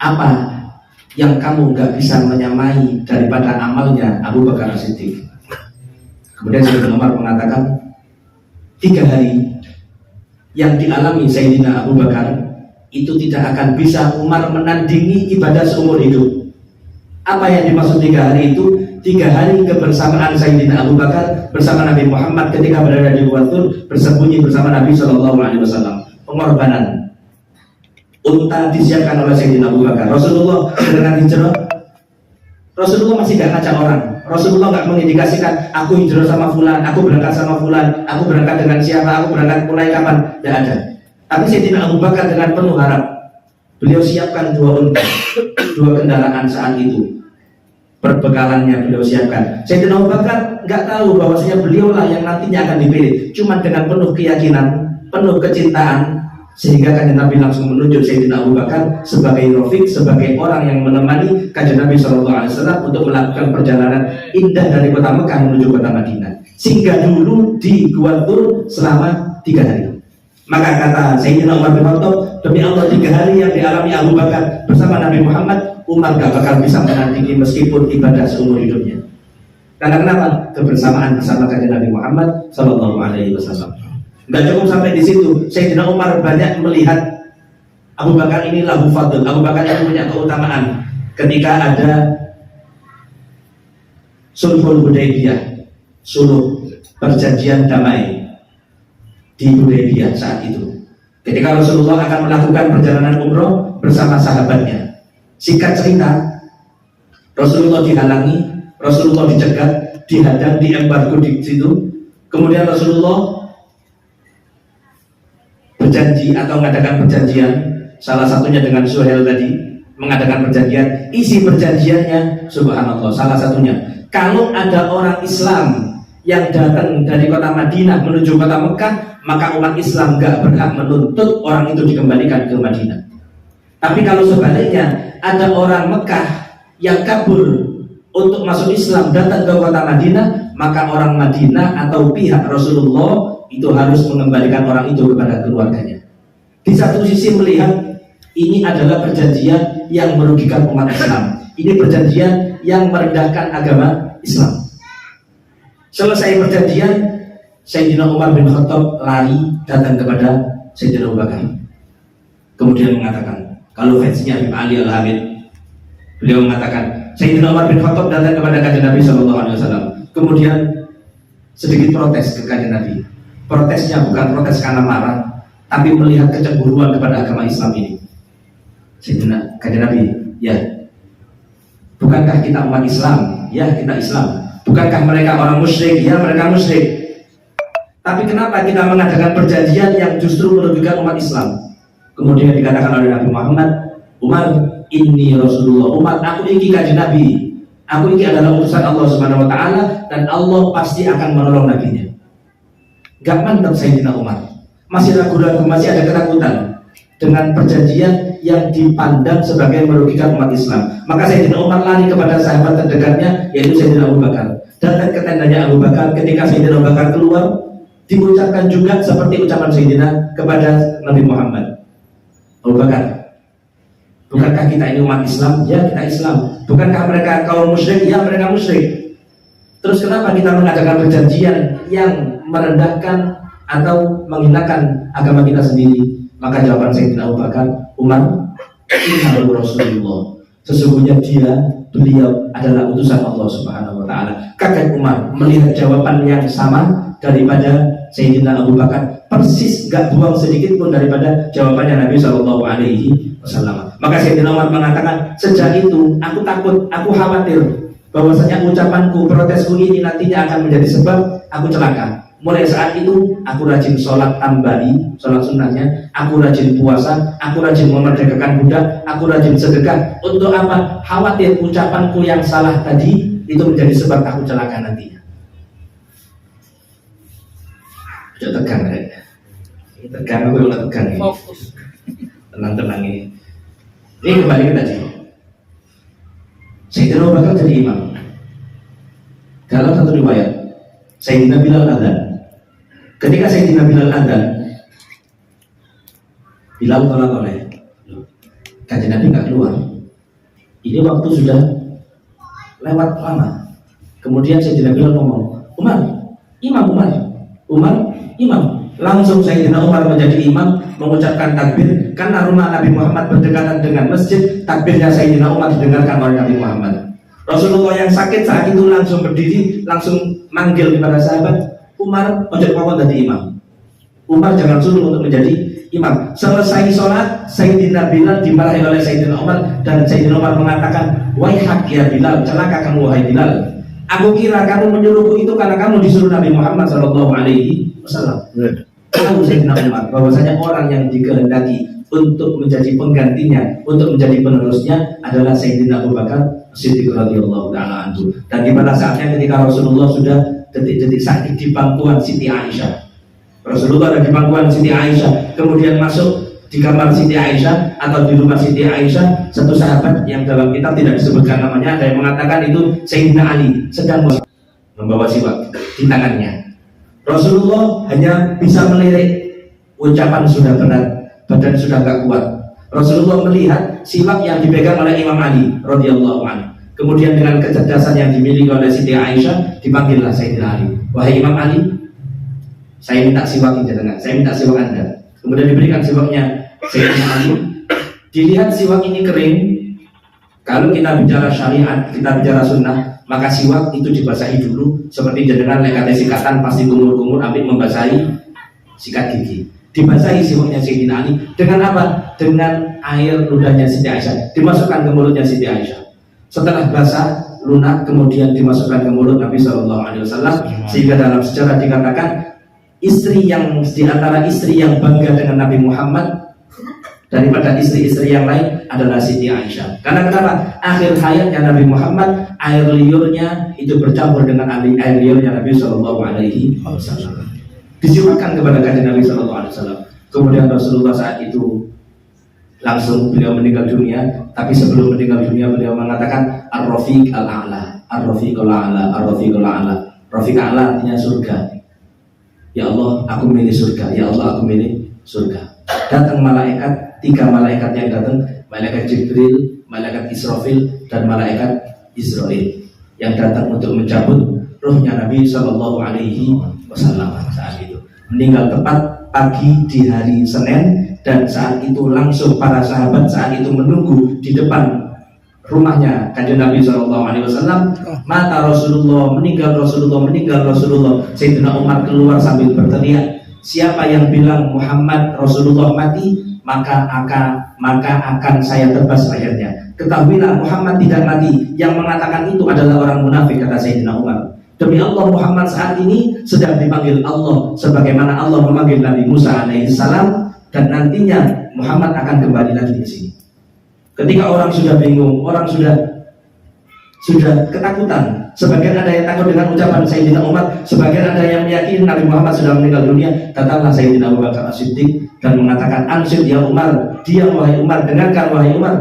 apa yang kamu nggak bisa menyamai daripada amalnya Abu Bakar As-Siddiq? Kemudian Sayyidina Umar mengatakan 3 hari yang dialami Sayyidina Abu Bakar itu tidak akan bisa Umar menandingi ibadah seumur hidup. Apa yang dimaksud 3 hari itu? 3 hari kebersamaan Sayyidina Abu Bakar bersama Nabi Muhammad ketika berada di Gua Thur, bersembunyi bersama Nabi SAW. Pengorbanan. Unta disiapkan oleh Sayyidina Abu Bakar. Rasulullah dengan hijrah, Rasulullah masih gak ngajak orang. Rasulullah gak mengindikasikan aku hijrah sama fulan, aku berangkat sama fulan, aku berangkat dengan siapa, aku berangkat mulai kapan. Tidak ada. Tapi Sayyidina Abu Bakar dengan penuh harap, beliau siapkan 2 unta, 2 kendaraan saat itu. Perbekalannya beliau siapkan. Sayyidina Abu Bakar nggak tahu bahwasanya beliaulah yang nantinya akan dipilih. Cuman dengan penuh keyakinan, penuh kecintaan, sehingga kanjeng Nabi langsung menunjuk Sayyidina Abu Bakar sebagai rafiq, sebagai orang yang menemani kanjeng Nabi SAW untuk melakukan perjalanan indah dari kota Mekah menuju kota Madinah. Sehingga dulu di Gua Thur selama 3 hari. Maka kata Sayyidina Umar bin Khattab, demi Allah 3 hari yang dialami Abu Bakar bersama Nabi Muhammad, Umar gak bakal bisa menandingi meskipun ibadah seumur hidupnya. Karena kenapa? Kebersamaan bersama kanjeng Nabi Muhammad SAW. Gak cukup sampai di situ. Sayyidina Umar banyak melihat Abu Bakar ini lahu fadl. Abu Bakar yang punya keutamaan. Ketika ada Sulhul Hudaybiyah, suluh perjanjian damai di Hudaybiyah saat itu. Ketika Rasulullah akan melakukan perjalanan umroh bersama sahabatnya. Singkat cerita, Rasulullah dihalangi, Rasulullah dicegat, dihadang, diembargo di situ. Kemudian Rasulullah berjanji atau mengadakan perjanjian, salah satunya dengan Suhail tadi, mengadakan perjanjian. Isi perjanjiannya, subhanallah, salah satunya, kalau ada orang Islam yang datang dari kota Madinah menuju kota Mekah, maka umat Islam gak berhak menuntut orang itu dikembalikan ke Madinah. Tapi kalau sebaliknya, ada orang Mekah yang kabur untuk masuk Islam datang ke kota Madinah, maka orang Madinah atau pihak Rasulullah itu harus mengembalikan orang itu kepada keluarganya. Di satu sisi melihat ini adalah perjanjian yang merugikan umat Islam. Ini perjanjian yang merendahkan agama Islam. Selesai perjanjian, Sayyidina Umar bin Khattab lari datang kepada Sayyidina Abu Bakar. Kemudian mengatakan, kalau fansnya Habib Ali Al-Hamid, beliau mengatakan, Sayyidina Umar bin Khattab datang kepada kanjeng Nabi SAW. Kemudian sedikit protes ke kanjeng Nabi. Protesnya bukan protes karena marah, tapi melihat kecemburuan kepada agama Islam ini. Sayyidina kanjeng Nabi, ya, bukankah kita umat Islam? Ya, kita Islam. Bukankah mereka orang musyrik? Ya, mereka musyrik. Tapi kenapa kita mengadakan perjanjian yang justru merugikan umat Islam? Kemudian dikatakan oleh Nabi Muhammad, Umar, ini Rasulullah. Umar, aku ini kanjeng Nabi. Aku ini adalah utusan Allah Subhanahu Wa Taala dan Allah pasti akan menolong nabinya. Gak mantap Sayyidina Umar. Masih ragu-ragu, masih ada ketakutan dengan perjanjian yang dipandang sebagai merugikan umat Islam. Maka Sayyidina Umar lari kepada sahabat terdekatnya, yaitu Sayyidina Abu Bakar. Datang ke tendanya Abu Bakar. Ketika Sayyidina Abu Bakar keluar, diucapkan juga seperti ucapan Sayyidina kepada Nabi Muhammad. Abu Bakar, bukankah kita ini umat Islam? Ya, kita Islam. Bukankah mereka kaum musyrik? Ya, mereka musyrik. Terus kenapa kita mengadakan perjanjian yang merendahkan atau menghinakan agama kita sendiri? Maka jawaban Sayyidina Abu Bakar, Umar, innahu Rasulullah. Sesungguhnya beliau adalah utusan Allah Subhanahu Wa Taala. Kaget Umar melihat jawaban yang sama daripada Sayyidina Abu Bakar, persis gak buang sedikit pun daripada jawabannya Nabi SAW. Maka Sayyidina Umar mengatakan, sejak itu aku takut, aku khawatir bahwasanya ucapanku, protesku ini nantinya akan menjadi sebab aku celaka. Mulai saat itu aku rajin sholat tambahi, sholat sunnahnya, aku rajin puasa, aku rajin memerdekakan budak, aku rajin sedekah. Untuk apa? Khawatir ucapanku yang salah tadi itu menjadi sebab aku celaka nantinya. Jangan tegang ya. Tegang, aku udah tegang ini. Fokus. Tenang-tenang ini. Ini kembali ke tadi. Sayyidina Abu Bakar jadi imam. Dalam satu riwayat, Sayyidina Bilal adzan. Ketika Sayyidina Bilal adzan, Bilal tolak oleh. Kanjeng Nabi nggak keluar. Ini waktu sudah lewat lama. Kemudian Sayyidina Bilal ngomong, Umar, imam. Langsung Sayyidina Umar menjadi imam, mengucapkan takbir. Karena rumah Nabi Muhammad berdekatan dengan masjid, takbirnya Sayyidina Umar didengarkan oleh Nabi Muhammad. Rasulullah yang sakit saat itu langsung berdiri, langsung manggil kepada sahabat, Umar, ojo pokok jadi imam. Umar jangan suruh untuk menjadi imam. Selesai sholat, Sayyidina Bilal dimarahi oleh Sayyidina Umar, dan Sayyidina Umar mengatakan, waihak ya Bilal, celaka kamu wahai Bilal. Aku kira kamu menyuruhku itu karena kamu disuruh Nabi Muhammad SAW. Tahu Sayyidina Umar bahwasanya orang yang dikehendaki untuk menjadi penggantinya, untuk menjadi penerusnya adalah Sayyidina Abu Bakar Siddiq radhiyallahu taala anhu. Dan di pada saatnya ketika Rasulullah sudah detik-detik sakit di pangkuan Siti Aisyah. Rasulullah ada di pangkuan Siti Aisyah, kemudian masuk di kamar Siti Aisyah atau di rumah Siti Aisyah, satu sahabat yang dalam kitab tidak disebutkan namanya, ada yang mengatakan itu Sayyidina Ali sedang membawa siwak di tangannya. Rasulullah hanya bisa melirik, ucapan sudah berat, badan sudah gak kuat. Rasulullah melihat siwak yang dipegang oleh Imam Ali radhiyallahu anhu. Kemudian dengan kecerdasan yang dimiliki oleh Siti Aisyah, dipanggillah Sayyidina Ali. Wahai Imam Ali, saya minta siwak jenengan, saya minta siwak Anda. Kemudian diberikan siwaknya Sayyidina Ali. Dilihat siwak ini kering. Kalau kita bicara syariat, kita bicara sunnah, maka siwak itu dibasahi dulu, seperti jenengan lekatnya sikatan pasti kumur-kumur ambil membasahi sikat gigi. Dibasahi siwaknya Sayyidina Ali dengan apa? Dengan air ludahnya Siti Aisyah, dimasukkan ke mulutnya Siti Aisyah. Setelah basah lunak, kemudian dimasukkan ke mulut Nabi SAW. Sehingga dalam sejarah dikatakan istri yang di antara istri yang bangga dengan Nabi Muhammad daripada istri-istri yang lain adalah Siti Aisyah. Karena kenapa? Akhir hayatnya Nabi Muhammad, air liurnya itu bercampur dengan air liurnya Nabi SAW. Disiwakan kepada kanjeng Nabi SAW. Kemudian Rasulullah saat itu langsung beliau meninggal dunia. Tapi sebelum meninggal dunia beliau mengatakan Ar-Rafiq Al-A'la, Ar-Rafiq Al-A'la, Ar-Rafiq Al-A'la. Rafiq Al-A'la artinya surga. Ya Allah, aku milih surga. Ya Allah, aku milih surga. Datang malaikat, 3 malaikat yang datang, malaikat Jibril, malaikat Israfil, dan malaikat Israil yang datang untuk mencabut ruhnya Nabi SAW saat itu. Meninggal tepat pagi di hari Senin, dan saat itu langsung para sahabat saat itu menunggu di depan rumahnya kanjeng Nabi SAW. Mata Rasulullah, meninggal Rasulullah, meninggal Rasulullah. Sayyidina Umar keluar sambil berteriak, siapa yang bilang Muhammad Rasulullah mati, maka akan saya tebas lehernya. Ketahuilah Muhammad tidak mati. Yang mengatakan itu adalah orang munafik, kata Sayyidina Umar. Demi Allah, Muhammad saat ini sedang dipanggil Allah sebagaimana Allah memanggil Nabi Musa alaihissalam, dan nantinya Muhammad akan kembali lagi di sini. Ketika orang sudah bingung, orang sudah ketakutan, sebagian ada yang takut dengan ucapan Sayyidina Umar, sebagian ada yang meyakini Nabi Muhammad sudah meninggal dunia. Datanglah Sayyidina Abu Bakar As-Siddiq dan mengatakan, ansyid ya Umar, diam wahai Umar, dengarkan wahai Umar.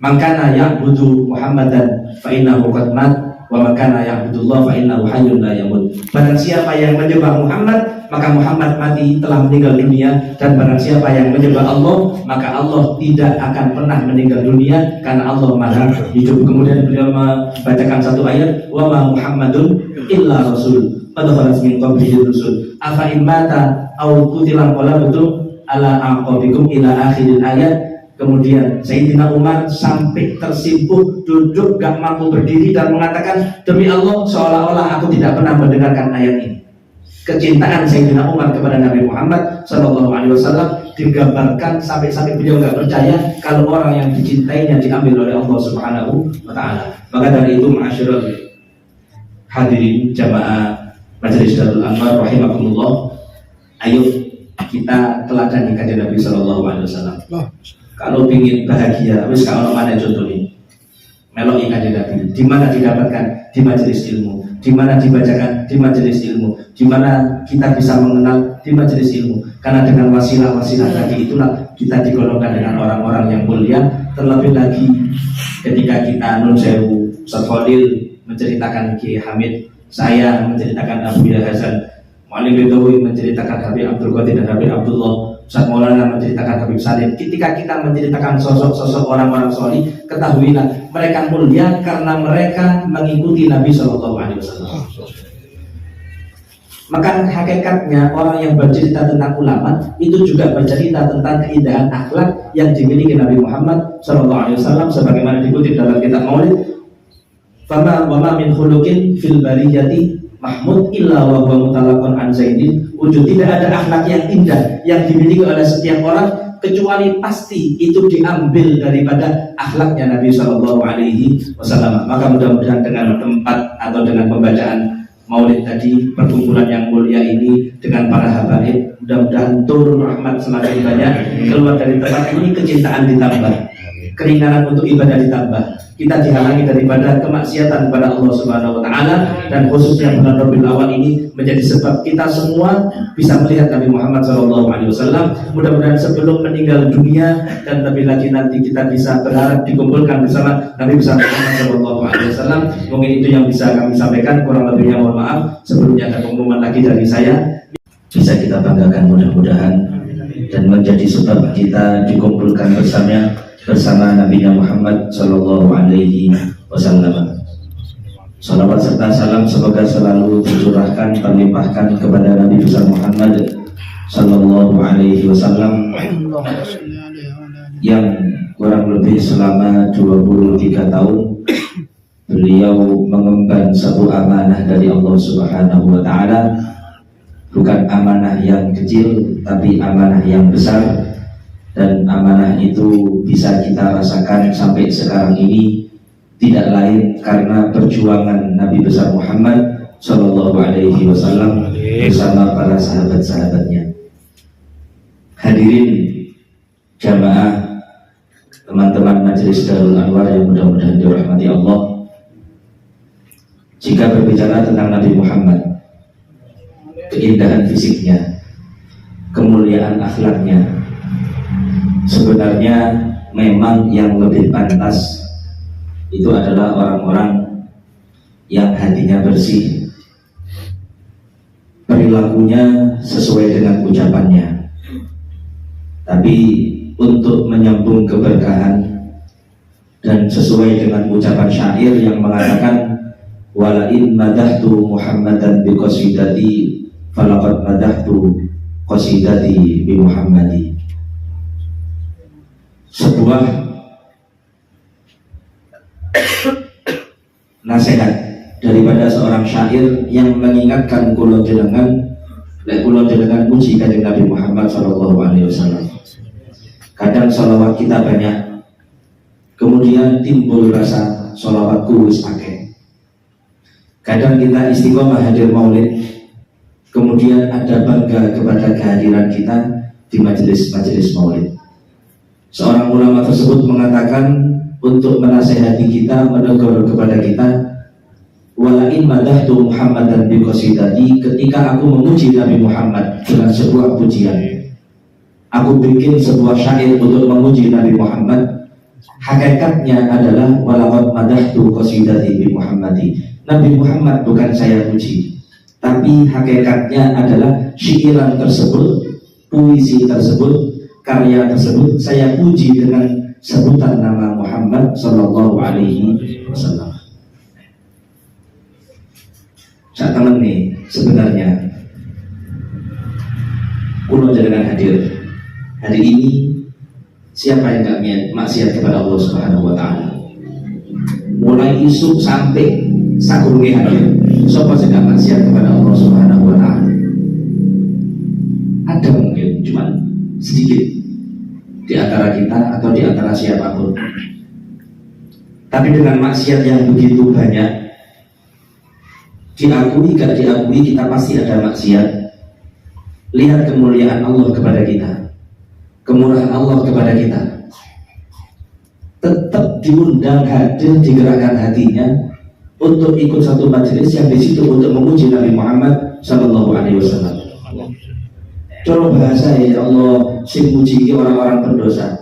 Mangkana ya'budu Muhammadan fa innahu qad mat, wa mangkana ya'budullah fa innahu hayyun la yamut. Barang siapa yang menyembah Muhammad, maka Muhammad mati, telah meninggal dunia. Dan barang siapa yang menyembah Allah, maka Allah tidak akan pernah meninggal dunia, karena Allah maha hidup. Kemudian beliau membacakan satu ayat, wa ma Muhammadun illa rasul qad khalat min qablihi rusul afa in mata aw qutila qalabtum ala aqabikum ila akhiril ayat. Kemudian Sayyidina Umar sampai tersimpuh, duduk gak mampu berdiri, dan mengatakan, demi Allah, seolah-olah aku tidak pernah mendengarkan ayat ini. Kecintaan Sayyidina Umar kepada Nabi Muhammad SAW digambarkan sampai beliau gak percaya kalau orang yang dicintainya diambil oleh Allah Subhanahu wa Ta'ala. Maka dari itu, ma'asyiral hadirin jamaah Majelis Darul Anwar rahimakumullah, ayo kita teladani kanjeng Nabi SAW. Kalau ingin bahagia, wis kalau mana contohnya melok kanjeng Nabi. Di mana didapatkan? Di majelis ilmu. Di mana dibacakan? Di majelis ilmu. Di mana kita bisa mengenal? Di majelis ilmu. Karena dengan wasilah-wasilah tadi itulah kita digolongkan dengan orang-orang yang mulia. Terlebih lagi ketika kita nun sewu Ustaz Fadil menceritakan Ki Hamid, saya menceritakan Abu Hasan, Mu'alim Bedawi menceritakan Habib Abdul Qadir dan Habib Abdullah, Ustaz Maulana menceritakan Habib Salim, ketika kita menceritakan sosok-sosok orang-orang solih, ketahuilah mereka mulia karena mereka mengikuti Nabi Shallallahu Alaihi Wasallam. Maka hakikatnya orang yang bercerita tentang ulama itu juga bercerita tentang keindahan akhlak yang dimiliki Nabi Muhammad Shallallahu Alaihi Wasallam, sebagaimana dikutip dalam kitab Maulid. Fama wama min khuluqin fil bariyati mahmud illa wa huwa mutalaqan an zaidin. Wujud tidak ada akhlak yang indah yang dimiliki oleh setiap orang kecuali pasti itu diambil daripada akhlaknya Nabi Shallallahu Alaihi Wasallam. Maka mudah-mudahan dengan tempat atau dengan pembacaan Maulid tadi, perkumpulan yang mulia ini dengan para habaib, mudah-mudahan turun rahmat semakin banyak keluar dari tempat ini, kecintaan ditambah, keringanan untuk ibadah ditambah, kita dihalangi daripada kemaksiatan kepada Allah Subhanahu wa taala, dan khususnya bulan Rabiul Awal ini menjadi sebab kita semua bisa melihat Nabi Muhammad SAW. Mudah-mudahan sebelum meninggal dunia dan lebih lagi nanti kita bisa berharap dikumpulkan bersama Nabi besar Muhammad SAW. Mungkin itu yang bisa kami sampaikan, kurang lebihnya mohon maaf. Sebelumnya ada pengumuman lagi dari saya, bisa kita banggakan mudah-mudahan dan menjadi sebab kita dikumpulkan bersama Nabi Muhammad Sallallahu Alaihi Wasallam. Salawat serta salam semoga selalu tercurahkan, terlimpahkan kepada Nabi besar Muhammad Sallallahu Alaihi Wasallam yang kurang lebih selama 23 tahun beliau mengemban satu amanah dari Allah Subhanahu Wa Taala, bukan amanah yang kecil tapi amanah yang besar. Dan amanah itu bisa kita rasakan sampai sekarang ini tidak lain karena perjuangan Nabi besar Muhammad Sallallahu Alaihi Wasallam bersama para sahabat-sahabatnya. Hadirin jamaah, teman-teman Majelis Darul Anwar yang mudah-mudahan dirahmati Allah, jika berbicara tentang Nabi Muhammad, keindahan fisiknya, kemuliaan akhlaknya, sebenarnya memang yang lebih pantas itu adalah orang-orang yang hatinya bersih, perilakunya sesuai dengan ucapannya. Tapi untuk menyambung keberkahan dan sesuai dengan ucapan syair yang mengatakan walain madahtu Muhammadan bi qasidati falaqad madahtu qasidati bi Muhammadi. Sebuah nasihat daripada seorang syair yang mengingatkan kula jenengan puji kanjeng Nabi Muhammad Sallallahu Alaihi Wasallam. Kadang salawat kita banyak, kemudian timbul rasa salawatku wis akeh. Kadang kita istiqomah hadir maulid, kemudian ada bangga kepada kehadiran kita di majelis-majelis maulid. Seorang ulama tersebut mengatakan untuk menasehati kita, menegur kepada kita, walain madahtu Muhammadan bi qasidati, ketika aku memuji Nabi Muhammad dengan sebuah pujian, aku bikin sebuah syair untuk memuji Nabi Muhammad, hakikatnya adalah walaqad madahtu qasidati bi Muhammadi. Nabi Muhammad bukan saya puji, tapi hakikatnya adalah syairan tersebut, puisi tersebut, karya tersebut saya puji dengan sebutan nama Muhammad Sallallahu Alaihi Wasallam. Saat teman nih, sebenarnya kulo dengan hadir hari ini, siapa yang gak maksiat kepada Allah Subhanahu Wa Taala? Mulai isu sampai sakurungi hadir, siapa yang gak maksiat kepada Allah Subhanahu Wa Taala? Ada mungkin, cuman sedikit di antara kita atau di antara siapapun. Tapi dengan maksiat yang begitu banyak, diakui gak diakui kita pasti ada maksiat. Lihat kemuliaan Allah kepada kita, kemurahan Allah kepada kita, tetap diundang hadir, digerakkan hatinya untuk ikut satu majelis yang di situ untuk memuji Nabi Muhammad Sallallahu Alaihi Wasallam. Cara bahasa ya Allah, sing muji orang-orang berdosa.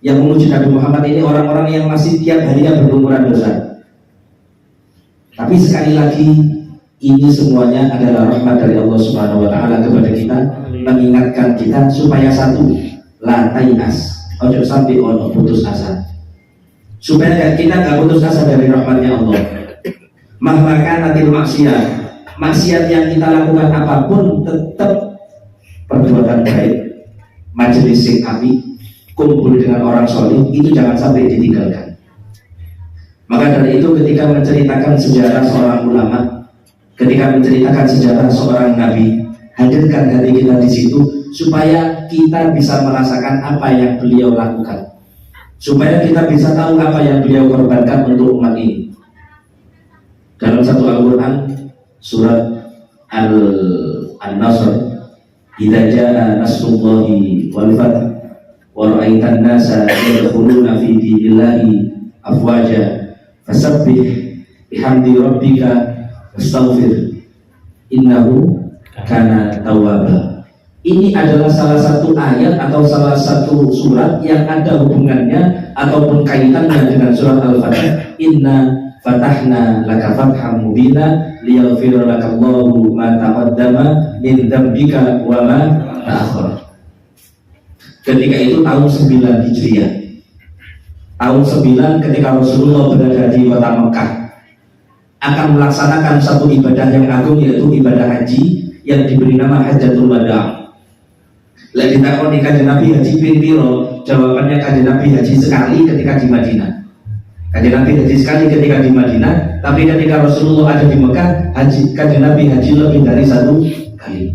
Yang memuji Nabi Muhammad ini orang-orang yang masih tiap harinya berlumuran dosa. Tapi sekali lagi Ini semuanya adalah rahmat dari Allah Subhanahu wa taala kepada kita, mengingatkan kita supaya satu, la tainas, ojo sampai ono putus asa. Supaya kita gak putus asa dari rahmatnya Allah. Mahmakanatil maksiat yang kita lakukan apapun tetap perbuatan baik, majelis sing api, kumpul dengan orang soleh, itu jangan sampai ditinggalkan. Maka dari itu ketika menceritakan sejarah seorang ulama, ketika menceritakan sejarah seorang nabi, hadirkan hati kita di situ supaya kita bisa merasakan apa yang beliau lakukan, supaya kita bisa tahu apa yang beliau korbankan untuk umat ini. Dalam satu Al-Quran surat Al-Nasr, idza jaa nasrullahi wal fath wa ra'aitan nasa yadkhuluna fi dinillahi afwaja fasabbih bihamdi rabbika wastaghfir innahu kana tawwaba. Ini adalah salah satu ayat atau salah satu surat yang ada hubungannya ataupun kaitannya dengan surat Al-Fatih. Inna fatahna laka fatham mubina liyaghfira lakallahu ma taqaddama min dzambika wa ma ta'akhkhara. Ketika itu tahun 9 Hijriah. Tahun 9 ketika Rasulullah berada di kota Mekah akan melaksanakan satu ibadah yang agung, yaitu ibadah haji yang diberi nama Hajjatul Wada'. Lah ditakoni kanjeng Nabi haji ping piro? Jawabannya kanjeng Nabi haji sekali ketika di Madinah. Kanjeng Nabi haji sekali ketika di Madinah, tapi ketika Rasulullah ada di Mekah, kanjeng Nabi haji lebih dari 1 kali.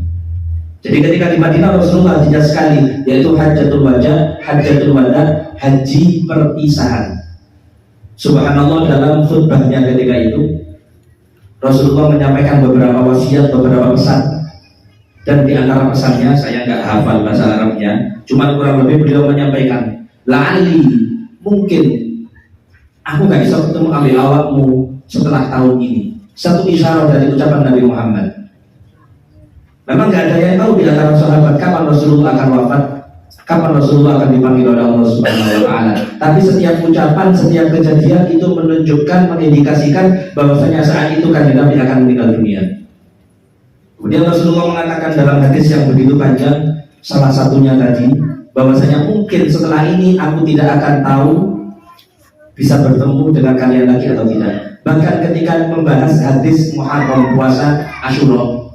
Jadi ketika di Madinah Rasulullah hajinya sekali, yaitu Hajjatul Wada, haji perpisahan. Subhanallah, dalam khutbahnya ketika itu Rasulullah menyampaikan beberapa wasiat, beberapa pesan. Dan di antara pesannya, saya nggak hafal bahasa Arabnya, cuma kurang lebih beliau menyampaikan, la'ali, mungkin aku nggak bisa ketemu ambil awakmu setelah tahun ini. Satu isyarat dari ucapan Nabi Muhammad. Memang nggak ada yang tahu di antara sahabat kapan Rasulullah akan wafat, kapan Rasulullah akan dipanggil oleh Allah Subhanahu wa taala. Tapi setiap ucapan, setiap kejadian itu menunjukkan, mengindikasikan bahwasanya saat itu kanjeng Nabi akan meninggal dunia. Kemudian Rasulullah mengatakan dalam hadis yang begitu panjang, salah satunya tadi, bahwasanya mungkin setelah ini aku tidak akan tahu bisa bertemu dengan kalian lagi atau tidak. Bahkan ketika membahas hadis Muharram, puasa Asyura,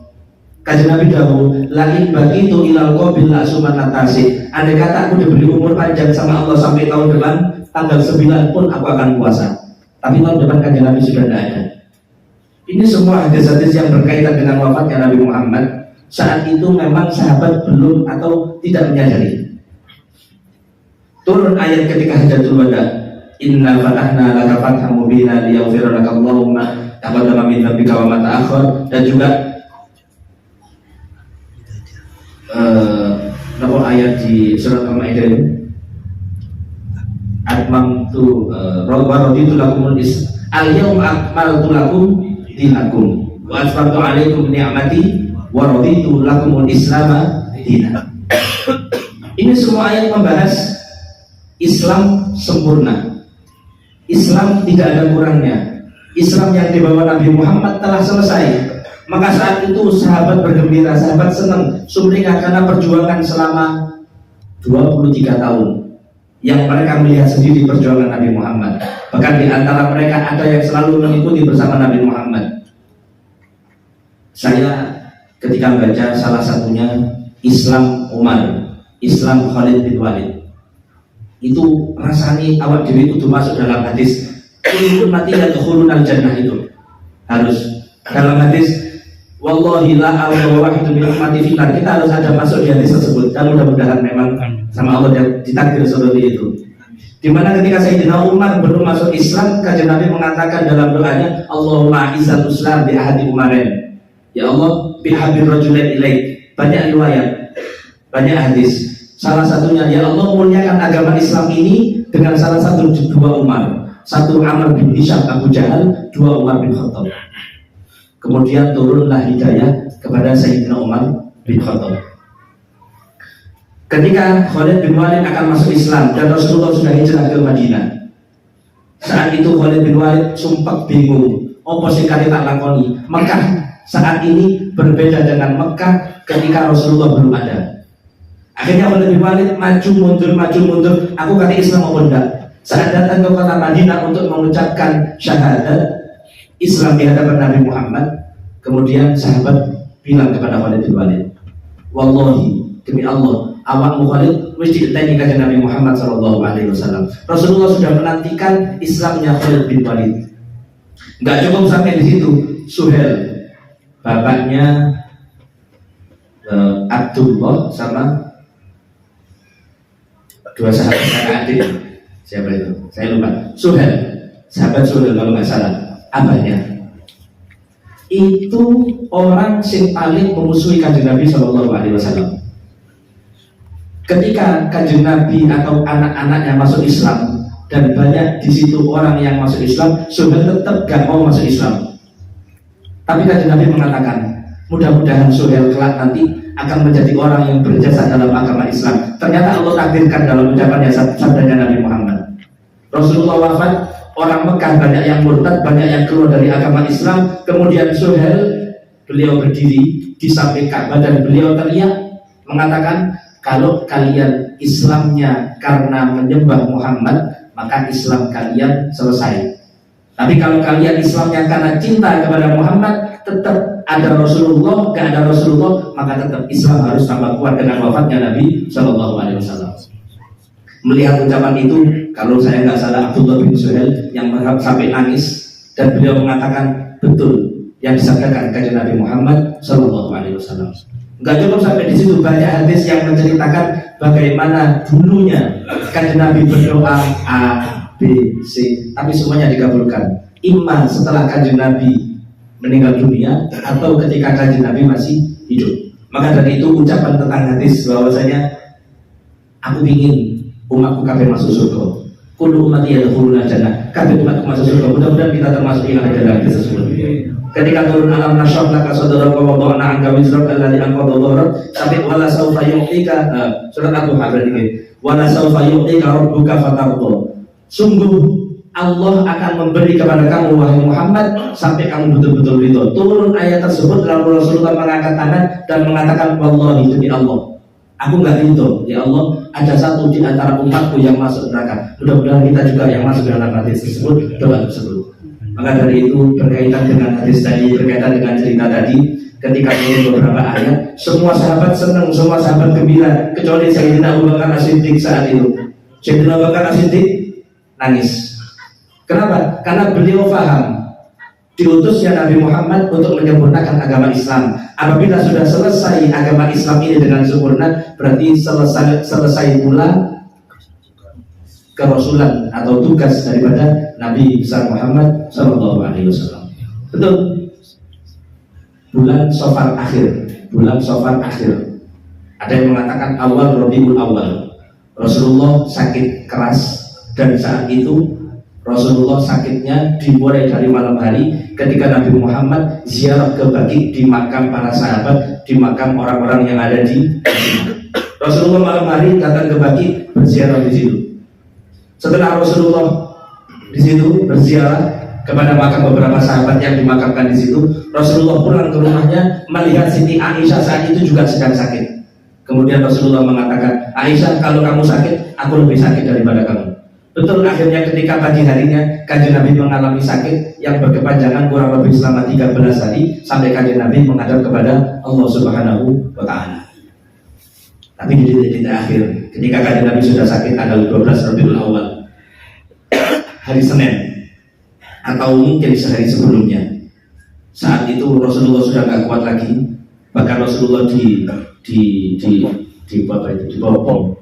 kanjeng Nabi dahulu, lain bagi itu ilal qabil la sumanatasi. Andai kata aku diberi umur panjang sama Allah sampai tahun depan, tanggal 9 pun aku akan puasa. Tapi tahun depan kanjeng Nabi sudah tidak ada. Ini semua hadis-hadis yang berkaitan dengan wafatnya Nabi Muhammad. Saat itu memang sahabat belum atau tidak menyadari. Turun ayat ketika Hajjatul Wada, inna fatahna laka fatham mubina liyaghfira lakallahu ma taqaddama min dzambika wa ma ta'akhkhar. Dan juga nomor ayat di surat Al-Maidah itu, atmamtu raditu lakumul islam al-yawma akmaltu lakum dinakum wa atmamtu alaikum ni'mati wa raditu lakumul islama dinan. Ini semua ayat membahas Islam sempurna, Islam tidak ada kurangnya. Islam yang dibawa Nabi Muhammad telah selesai. Maka saat itu sahabat bergembira, sahabat senang, sumringah karena perjuangan selama 23 tahun yang mereka melihat sendiri perjuangan Nabi Muhammad. Bahkan di antara mereka ada yang selalu mengikuti bersama Nabi Muhammad. Saya ketika baca salah satunya Islam Umar, Islam Khalid bin Walid, itu rasanya awak dewi itu masuk dalam hadis kullu mati yadkhulunal jannah. Itu harus dalam hadis wallahi la awla wahidu min ummati finar. Kita harus ada masuk di hadis tersebut. Dan mudah-mudahan memang sama Allah ditakdir seperti itu. Dimana ketika Sayyidina Umar belum masuk Islam, kanjeng Nabi mengatakan dalam doanya, Allahumma izzal Islam bi ahadi Umarin. Ya Allah, bi habir rajulain ilaik. Banyak riwayat, banyak hadis. Salah satunya, ya Allah muliakan agama Islam ini dengan salah satu dua Umar. Satu Amr bin Hisham Abu Jahal, dua Umar bin Khattab. Kemudian turunlah hidayah kepada Sayyidina Umar bin Khattab. Ketika Khalid bin Walid akan masuk Islam dan Rasulullah sudah hijrah ke Madinah, saat itu Khalid bin Walid sumpah bingung, apa sing kali tak lakoni. Mekah saat ini berbeda dengan Mekah ketika Rasulullah belum ada. Akhirnya Khalid bin Walid maju mundur, aku kata Islam maupun enggak. Saat datang ke kota Madinah untuk mengucapkan syahadat Islam di hadapan Nabi Muhammad, kemudian sahabat bilang kepada Khalid bin Walid, wallahi, demi Allah, awakmu Khalid mesti ditanya kanjeng Nabi Muhammad SAW. Rasulullah sudah menantikan Islamnya Khalid bin Walid. Enggak cukup sampai di situ, Suhail, bapaknya Abdullah sama dua sahabat kakak adik, siapa itu? Saya lupa. Suhail, sahabat Suhail kalau nggak salah, abahnya itu orang yang paling memusuhi kanjeng Nabi SAW. Ketika kanjeng Nabi atau anak-anaknya masuk Islam dan banyak di situ orang yang masuk Islam, Suhail tetap gak mau masuk Islam. Tapi kanjeng Nabi mengatakan, mudah-mudahan Suhail kelak nanti akan menjadi orang yang berjasa dalam agama Islam. Ternyata Allah takdirkan dalam ucapannya sabdanya Nabi Muhammad. Rasulullah wafat, orang Mekah banyak yang murtad, banyak yang keluar dari agama Islam. Kemudian Suhail, beliau berdiri di samping Ka'bah dan beliau teriak mengatakan, kalau kalian Islamnya karena menyembah Muhammad, maka Islam kalian selesai. Tapi kalau kalian Islamnya karena cinta kepada Muhammad, tetap ada Rasulullah, gak ada Rasulullah, maka tetap Islam harus tambah kuat dengan wafatnya Nabi SAW. Melihat ucapan itu, kalau saya nggak salah Abdullah bin Suhail yang sampai nangis, dan beliau mengatakan betul yang disabdakan kanjeng Nabi Muhammad SAW. Nggak cukup sampai di situ, banyak hadis yang menceritakan bagaimana dulunya kanjeng Nabi berdoa A, B, C, tapi semuanya dikabulkan. Iman setelah kanjeng Nabi meninggal dunia atau ketika kanjeng Nabi masih hidup. Maka dari itu ucapan tentang hadis bahwasanya aku ingin umatku kabeh masuk surga. Kullu ummati yadkhuluna jannah. Kabeh umatku masuk surga. Mudah-mudahan kita termasuk yang ada dalam hadis tersebut. Ketika turun alam nashrah laka sadraka wa wada'na 'anka wizraka alladhi anqadha dhahrak, sampai wala saufa yu'tika, surat At-Taha berarti. Wala saufa yu'tika rabbuka fatarda. Sungguh Allah akan memberi kepada kamu wahai Muhammad sampai kamu betul-betul ridho. Turun ayat tersebut lalu Rasulullah mengangkat tangan dan mengatakan, wallahi, demi Allah, aku nggak ridho ya Allah ada satu di antara umatku yang masuk neraka. Mudah-mudahan kita juga yang masuk dalam hadis tersebut, doa tersebut. Maka dari itu berkaitan dengan hadis tadi, berkaitan dengan cerita tadi, ketika turun beberapa ayat, semua sahabat senang, semua sahabat gembira, kecuali Sayyidina Abu Bakar As-Siddiq saat itu. Sayyidina Abu Bakar As-Siddiq nangis. Kenapa? Karena beliau paham diutusnya Nabi Muhammad untuk menyempurnakan agama Islam. Apabila sudah selesai agama Islam ini dengan sempurna, berarti selesai pula kerasulan atau tugas daripada Nabi besar Muhammad SAW. Betul. Bulan Safar akhir. Ada yang mengatakan awal Rabiul Awal. Rasulullah sakit keras dan saat itu Rasulullah sakitnya dimulai dari malam hari ketika Nabi Muhammad ziarah ke Baqi di makam para sahabat, di makam orang-orang yang ada di Madinah. Rasulullah malam hari datang ke Baqi berziarah di situ. Setelah Rasulullah di situ berziarah kepada makam beberapa sahabat yang dimakamkan di situ, Rasulullah pulang ke rumahnya melihat Siti Aisyah saat itu juga sedang sakit. Kemudian Rasulullah mengatakan, Aisyah, kalau kamu sakit, aku lebih sakit daripada kamu. Betul, akhirnya ketika pagi harinya kanjeng Nabi mengalami sakit yang berkepanjangan kurang lebih selama 13 hari sampai kanjeng Nabi menghadap kepada Allah Subhanahu wa Ta'ala. Tapi di titik akhir, ketika kanjeng Nabi sudah sakit tanggal 12 Rabiul Awal, hari Senin atau mungkin sehari sebelumnya, saat itu Rasulullah sudah tidak kuat lagi, bahkan Rasulullah dibopong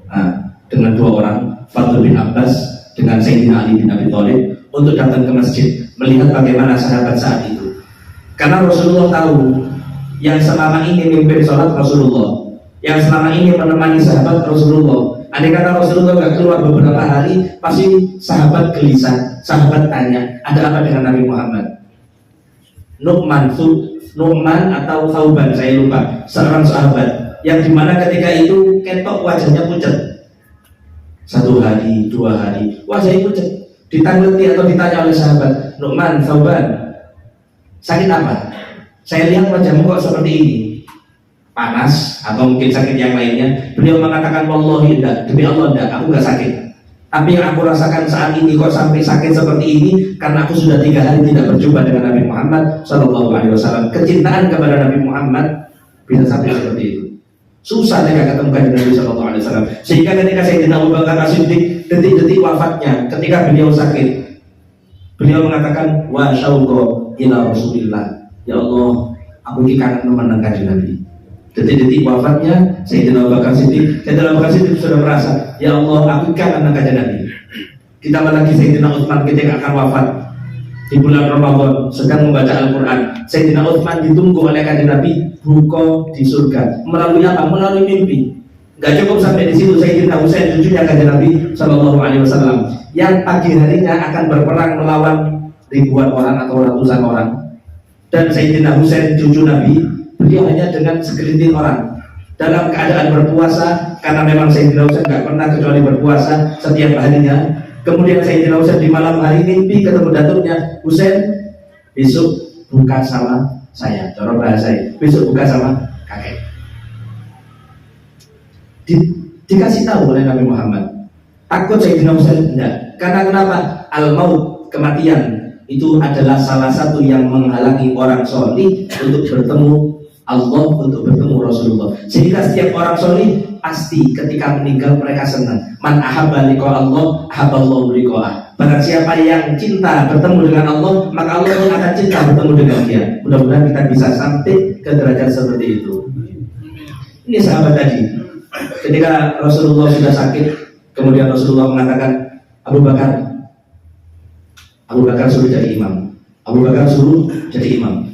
dengan dua orang, Fadl bin Abbas dengan Sayyidina Ali bin Abi Thalib, untuk datang ke masjid melihat bagaimana sahabat saat itu. Karena Rasulullah tahu yang selama ini memimpin sholat Rasulullah, yang selama ini menemani sahabat Rasulullah. Andai kata Rasulullah nggak keluar beberapa hari, pasti sahabat gelisah, sahabat tanya, ada apa dengan Nabi Muhammad? Nu'man atau Thauban, saya lupa, seorang sahabat yang dimana ketika itu ketok wajahnya pucat. 1 hari, 2 hari, wajahnya pucat. Ditangleti atau ditanya oleh sahabat, Nu'man, Thauban, sakit apa? saya lihat wajahmu kok seperti ini, panas atau mungkin sakit yang lainnya. Beliau mengatakan, wallahi enggak, demi Allah enggak, aku enggak sakit. Tapi yang aku rasakan saat ini kok sampai sakit seperti ini karena aku sudah 3 hari tidak berjumpa dengan Nabi Muhammad SAW. Kecintaan kepada Nabi Muhammad bisa sampai seperti itu. Susah mereka ketemu dengan Nabi SAW. Sehingga ketika Sayyidina Abu Bakar As-Siddiq detik-detik wafatnya, ketika beliau sakit, beliau mengatakan, wa syauqa ila Rasulillah. Ya Allah, aku ini kangen menangkan Nabi. Detik-detik wafatnya Sayyidina Abu Bakar Siddiq, sudah merasa, ya Allah, aku kangen menangkan Nabi. Ditambah lagi Sayyidina Utsman ketika akan wafat di bulan Ramadan sedang membaca Al-Quran. Sayyidina Utsman ditunggu oleh kanjeng Nabi buka di surga. Melalui apa? Melalui mimpi. Gak cukup sampai di situ, Sayyidina Husain cucunya kanjeng Nabi SAW yang pagi harinya akan berperang melawan ribuan orang atau ratusan orang. Dan Sayyidina Husain cucu Nabi, beliau hanya dengan segelintir orang dalam keadaan berpuasa, karena memang Sayyidina Husain gak pernah kecuali berpuasa setiap harinya. Kemudian Sayyidina Husain di malam hari mimpi ketemu datuknya, Husain, besok buka sama saya, cara bahasa saya, besok buka sama kakek. Dikasih tahu oleh Nabi Muhammad. Takut Sayyidina Husain? Enggak. Karena kenapa? Al-maut, kematian, itu adalah salah satu yang menghalangi orang solih untuk bertemu Allah, untuk bertemu Rasulullah. Sehingga setiap orang solih pasti ketika meninggal mereka senang. Man ahabba liqa Allah, ahabballahu liqa'ah. Barang siapa yang cinta bertemu dengan Allah, maka Allah pun akan cinta bertemu dengan dia. Mudah-mudahan kita bisa sampai ke derajat seperti itu. Ini sahabat tadi, ketika Rasulullah sudah sakit, kemudian Rasulullah mengatakan, Abu Bakar suruh jadi imam. Abu Bakar suruh jadi imam.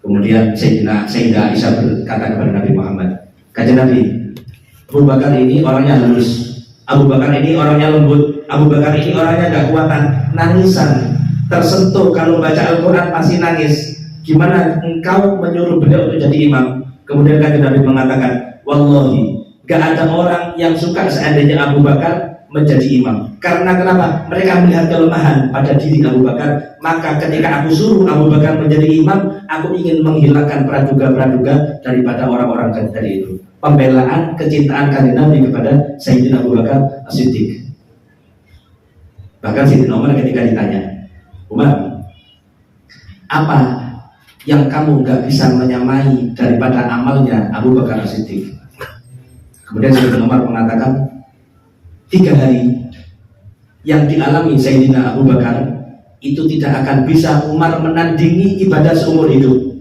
Kemudian Sayyidah Aisyah berkata kepada Nabi Muhammad, kanjeng Nabi, Abu Bakar ini orangnya halus, Abu Bakar ini orangnya lembut, Abu Bakar ini orangnya gak kuatan, nangisan, tersentuh kalau baca Al-Quran pasti nangis. Gimana engkau menyuruh beliau untuk jadi imam? Kemudian kanjeng Nabi mengatakan, wallahi, gak ada orang yang suka seandainya Abu Bakar menjadi imam. Karena kenapa? Mereka melihat kelemahan pada diri Abu Bakar. Maka ketika aku suruh Abu Bakar menjadi imam, aku ingin menghilangkan praduga-praduga daripada orang-orang tadi itu. Pembelaan, kecintaan kanjeng Nabi kepada Sayyidina Abu Bakar As-Siddiq. Bahkan Sayyidina Umar ketika ditanya, Umar, apa yang kamu gak bisa menyamai daripada amalnya Abu Bakar As-Siddiq? Kemudian Sayyidina Umar mengatakan, 3 hari yang dialami Sayyidina Abu Bakar itu tidak akan bisa Umar menandingi ibadah seumur hidup.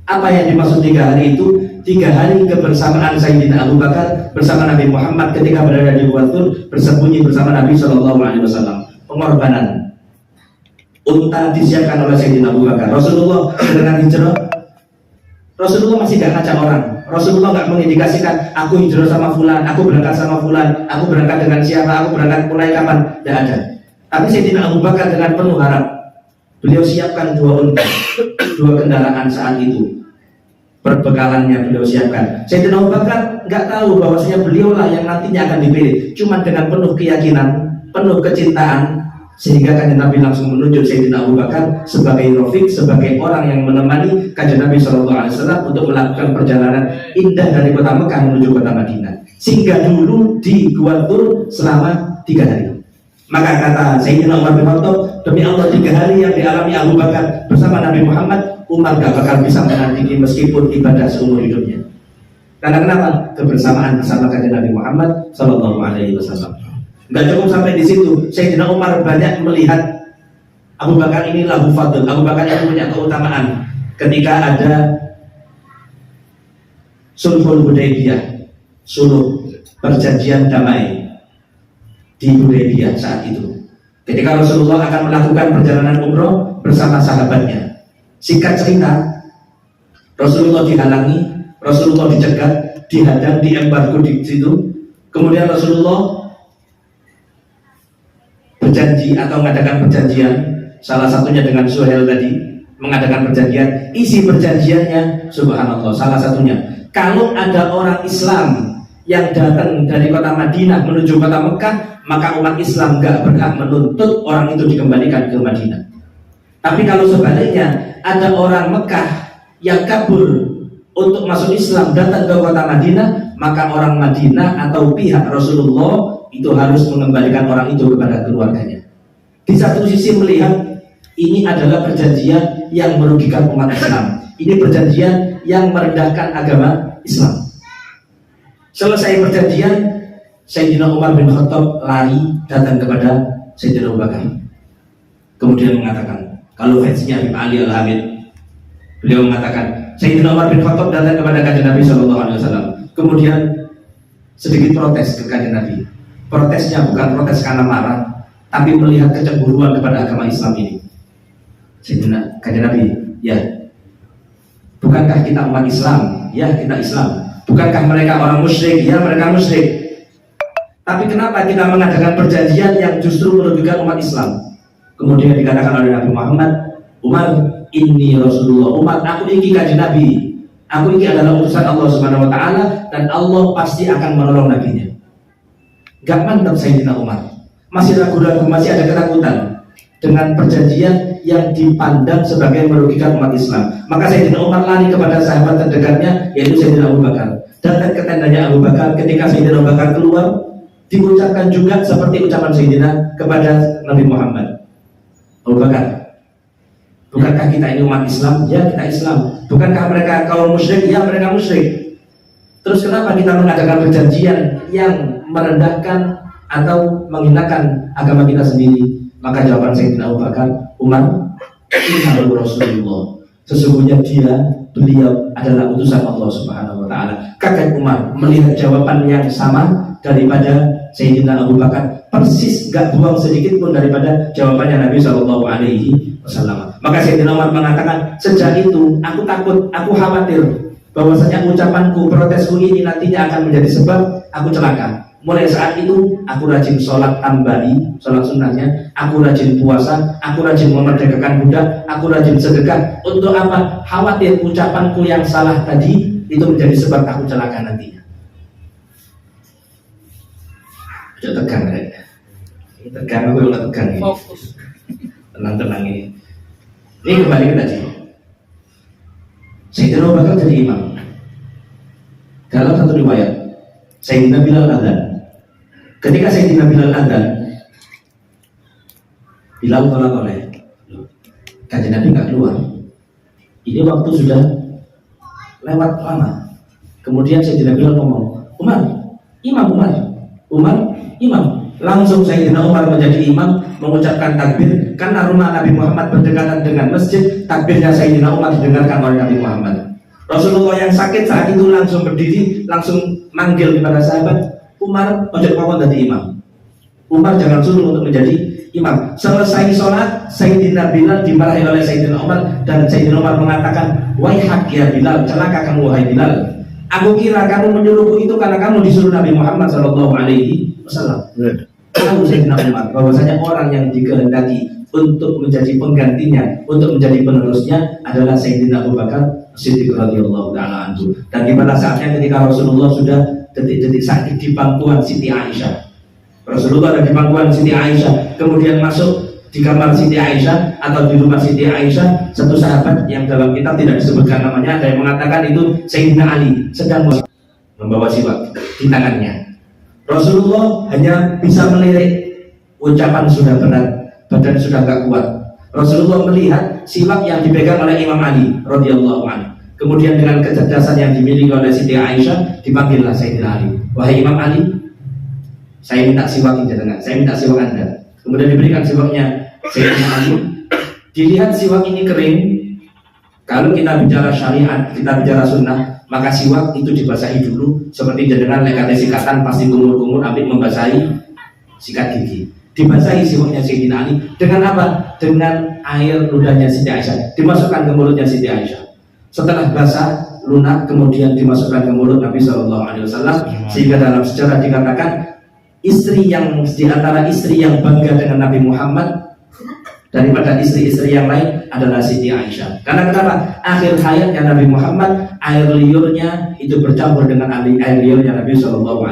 Apa yang dimaksud 3 hari itu? 3 hari kebersamaan Sayyidina Abu Bakar bersama Nabi Muhammad ketika berada di Gua Thur, bersembunyi bersama Nabi SAW. Pengorbanan. Unta disiapkan oleh Sayyidina Abu Bakar. Rasulullah dengan hijrah, Rasulullah masih gak ngajak orang. Rasulullah gak mengindikasikan aku hijrah sama fulan, aku berangkat sama fulan, aku berangkat dengan siapa, aku berangkat mulai kapan. Tidak ada. Tapi Sayyidina Abu Bakar dengan penuh harap, beliau siapkan 2 unta, 2 kendaraan saat itu. Perbekalannya beliau siapkan. Sayyidina Abu Bakar gak tahu bahwasanya beliaulah yang nantinya akan dipilih. Cuma dengan penuh keyakinan, penuh kecintaan, sehingga kanjeng Nabi langsung menunjuk Sayyidina Abu Bakar sebagai rafiq, sebagai orang yang menemani kanjeng Nabi SAW untuk melakukan perjalanan indah dari kota Mekah menuju kota Madinah. Sehingga dulu di Gua Thur selama 3 hari. Maka kata Sayyidina Umar bin Khattab, demi Allah 3 hari yang dialami Abu Bakar bersama Nabi Muhammad, Umar gak bakal bisa menandingi meskipun ibadah seumur hidupnya. Karena kenapa? Kebersamaan bersama kanjeng Nabi Muhammad SAW. Gak cukup sampai di situ, Sayyidina Umar banyak melihat Abu Bakar ini lahu fadl, Abu Bakar yang punya keutamaan. Ketika ada Sulhul Hudaybiyah, suluh perjanjian damai di Hudaybiyah saat itu, ketika Rasulullah akan melakukan perjalanan umroh bersama sahabatnya. Singkat cerita, Rasulullah dihalangi, Rasulullah dicegat, dihadang, diembargo di situ. Kemudian Rasulullah berjanji atau mengadakan perjanjian, salah satunya dengan Suhail tadi, mengadakan perjanjian. Isi perjanjiannya, subhanallah, salah satunya, kalau ada orang Islam yang datang dari kota Madinah menuju kota Mekah, maka umat Islam gak berhak menuntut orang itu dikembalikan ke Madinah. Tapi kalau sebaliknya, ada orang Mekah yang kabur untuk masuk Islam datang ke kota Madinah, maka orang Madinah atau pihak Rasulullah itu harus mengembalikan orang itu kepada keluarganya. Di satu sisi melihat ini adalah perjanjian yang merugikan umat Islam, ini perjanjian yang merendahkan agama Islam. Selesai perjanjian, Sayyidina Umar bin Khattab lari datang kepada Sayyidina Abu Bakar, kemudian mengatakan, kalau fansnya Habib Ali Al-Hamid, beliau mengatakan, Sayyidina Umar bin Khattab datang kepada Kanjeng Nabi SAW, kemudian sedikit protes ke Kanjeng Nabi. Protesnya bukan protes karena marah, tapi melihat kecemburuan kepada agama Islam ini. Sayyidina Kanjeng Nabi, ya, bukankah kita umat Islam? Ya, kita Islam. Bukankah mereka orang musyrik? Ya, mereka musyrik. Tapi kenapa kita mengadakan perjanjian yang justru merugikan umat Islam? Kemudian dikatakan oleh Nabi Muhammad, Umar, ini Rasulullah, umat aku ini Kanjeng Nabi, aku ini adalah utusan Allah Subhanahu Wa Taala, dan Allah pasti akan menolong nabinya. Gak mantap Sayyidina Umar, masih ragu-ragu, masih ada ketakutan dengan perjanjian yang dipandang sebagai merugikan umat Islam. Maka Sayyidina Umar lari kepada sahabat terdekatnya, yaitu Sayyidina Abu Bakar. Datang ke tendanya Abu Bakar. Ketika Sayyidina Abu Bakar keluar, diucapkan juga seperti ucapan Sayyidina kepada Nabi Muhammad. Abu Bakar, bukankah kita ini umat Islam? Ya, kita Islam. Bukankah mereka kaum musyrik? Ya, mereka musyrik. Terus kenapa kita mengadakan perjanjian yang merendahkan atau menghinakan agama kita sendiri? Maka jawaban Sayyidina Abu Bakar, Umar, innahu Rasulullah, sesungguhnya beliau adalah utusan Allah Subhanahu Wa Taala. Kaget Umar melihat jawaban yang sama daripada Sayyidina Abu Bakar, persis gak buang sedikit pun daripada jawabannya Nabi Shallallahu Alaihi Wasallam. Maka Sayyidina Umar mengatakan, sejak itu aku takut, aku khawatir bahwasanya ucapanku, protesku ini nantinya akan menjadi sebab aku celaka. Mulai saat itu aku rajin sholat tambari, sholat sunnahnya, aku rajin puasa, aku rajin memerdekakan budak, aku rajin sedekah. Untuk apa? Khawatir ucapanku yang salah tadi itu menjadi sebab aku celaka nantinya. Udah tegang kayaknya. Ini tegang, aku udah tegang ini. Fokus. Tenang-tenang ini. Ini kembali ke tadi. Sayyidina Abu Bakar jadi imam. Dalam satu riwayat, Sayyidina Bilal adzan. Ketika Sayyidina Bilal adzan, Bilal tolak-tolak. Kanjeng Nabi nggak keluar. Ini waktu sudah lewat lama. Kemudian Sayyidina Bilal ngomong, Umar, imam, Umar, imam. Langsung Sayyidina Umar menjadi imam, mengucapkan takbir. Karena rumah Nabi Muhammad berdekatan dengan masjid, takbirnya Sayyidina Umar didengarkan oleh Nabi Muhammad. Rasulullah yang sakit saat itu langsung berdiri, langsung manggil kepada sahabat, Umar, ojo pawon jadi imam. Umar jangan suruh untuk menjadi imam. Selesai sholat, Sayyidina Bilal dimarahi oleh Sayyidina Umar, dan Sayyidina Umar mengatakan, wahai ya Bilal, celaka kamu wahai Bilal. Aku kira kamu menyuruhku itu karena kamu disuruh Nabi Muhammad Shallallahu Alaihi Wasallam. Tahu Sayyidina Umar bahwasanya orang yang dikehendaki untuk menjadi penggantinya, untuk menjadi penerusnya adalah Sayyidina Abu Bakar Siddiq radhiyallahu taala anhu. Dan di pada saatnya ketika Rasulullah sudah detik-detik sakit di pangkuan Siti Aisyah. Rasulullah ada di pangkuan Siti Aisyah, kemudian masuk di kamar Siti Aisyah atau di rumah Siti Aisyah, satu sahabat yang dalam kitab tidak disebutkan namanya, ada yang mengatakan itu Sayyidina Ali sedang membawa siwak di tangannya. Rasulullah hanya bisa melirik, ucapan sudah berat, badan sudah gak kuat. Rasulullah melihat siwak yang dipegang oleh Imam Ali radhiyallahu anhu. Kemudian dengan kecerdasan yang dimiliki oleh Siti Aisyah, dipanggillah Sayyidina Ali. Wahai Imam Ali, saya minta siwak ini dengan, saya minta siwak Anda. Kemudian diberikan siwaknya Sayyidina Ali. Dilihat siwak ini kering. Kalau kita bicara syariat, kita bicara sunnah, maka siwak itu dibasahi dulu. Seperti jenengan lekatnya sikatan, pasti kumur-kumur, ambil membasahi sikat gigi. Dibasahi siwaknya Sayyidina Ali dengan apa? Dengan air ludahnya Siti Aisyah, dimasukkan ke mulutnya Siti Aisyah. Setelah basah, lunak, kemudian dimasukkan ke mulut Nabi SAW. Sehingga dalam sejarah dikatakan istri yang di antara istri yang bangga dengan Nabi Muhammad daripada istri-istri yang lain adalah Siti Aisyah. Karena kenapa? Akhir hayatnya Nabi Muhammad, air liurnya itu bercampur dengan air liurnya Nabi SAW.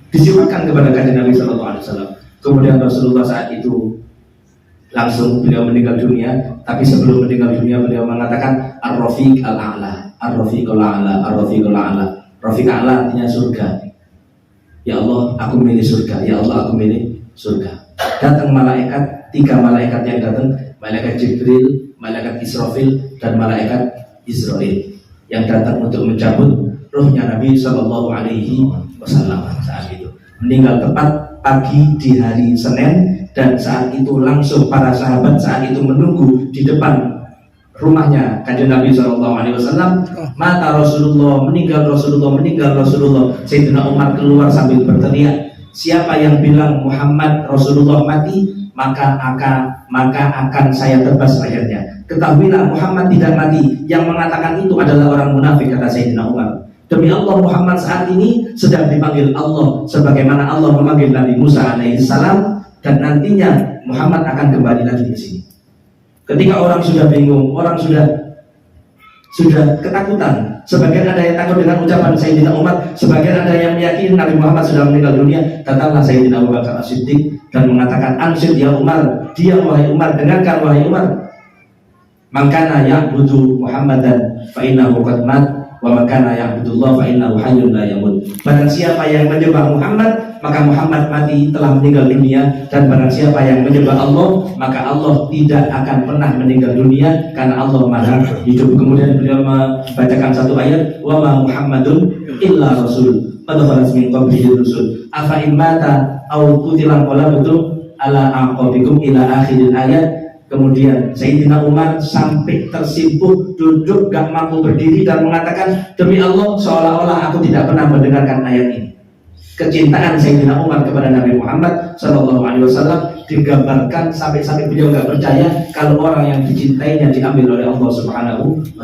Disiapkan kepada kanjeng Nabi SAW. Kemudian Rasulullah saat itu langsung beliau meninggal dunia, tapi sebelum meninggal dunia beliau mengatakan Ar-Rafiq al-A'la, Ar-Rafiq al-A'la, Ar-Rafiq al-A'la. Rafiq al-A'la artinya surga. Ya Allah, aku milih surga. Ya Allah, aku milih surga. Datang malaikat, 3 malaikat yang datang, malaikat Jibril, malaikat Israfil, dan malaikat Israil yang datang untuk mencabut ruhnya Nabi Shallallahu Alaihi Wasallam saat itu. Meninggal tepat pagi di hari Senin, dan saat itu langsung para sahabat saat itu menunggu di depan rumahnya kanjeng Nabi Shallallahu Alaihi Wasallam. Mata Rasulullah, meninggal Rasulullah, meninggal Rasulullah. Sayyidina Umar keluar sambil berteriak, siapa yang bilang Muhammad Rasulullah mati, maka akan saya tebas lehernya. Ketahuilah Muhammad tidak mati. Yang mengatakan itu adalah orang munafik, kata Sayyidina Umar. Demi Allah, Muhammad saat ini sedang dipanggil Allah sebagaimana Allah memanggil Nabi Musa alaihissalam, dan nantinya Muhammad akan kembali lagi ke sini. Ketika orang sudah bingung, orang sudah ketakutan, sebagian ada yang takut dengan ucapan Sayyidina Umar, sebagian ada yang meyakini Nabi Muhammad sudah meninggal dunia. Datanglah Sayyidina Abu Bakar As-Siddiq dan mengatakan, ansyid ya Umar, diam wahai Umar, dengarkan wahai Umar, man kana ya'budu Muhammadan fa innahu qad mat wa man kana ya'budullah fa innahu hayyun la yamut. Barang siapa yang menyembah Muhammad, maka Muhammad mati, telah meninggal dunia. Dan barang siapa yang menyembah Allah, maka Allah tidak akan pernah meninggal dunia, karena Allah maha hidup. Kemudian beliau membacakan satu ayat, wa ma Muhammadun illa rasul qad khalat min qablihi rusul afa in mata aw qutila qalabtum ala aqabikum ila akhiril ayat. Kemudian Sayyidina Umar sampai tersimpuk, duduk gak mampu berdiri, dan mengatakan, demi Allah, seolah-olah aku tidak pernah mendengarkan ayat ini. Kecintaan Sayyidina Umar kepada Nabi Muhammad SAW digambarkan sampai beliau gak percaya kalau orang yang dicintainya diambil oleh Allah Subhanahu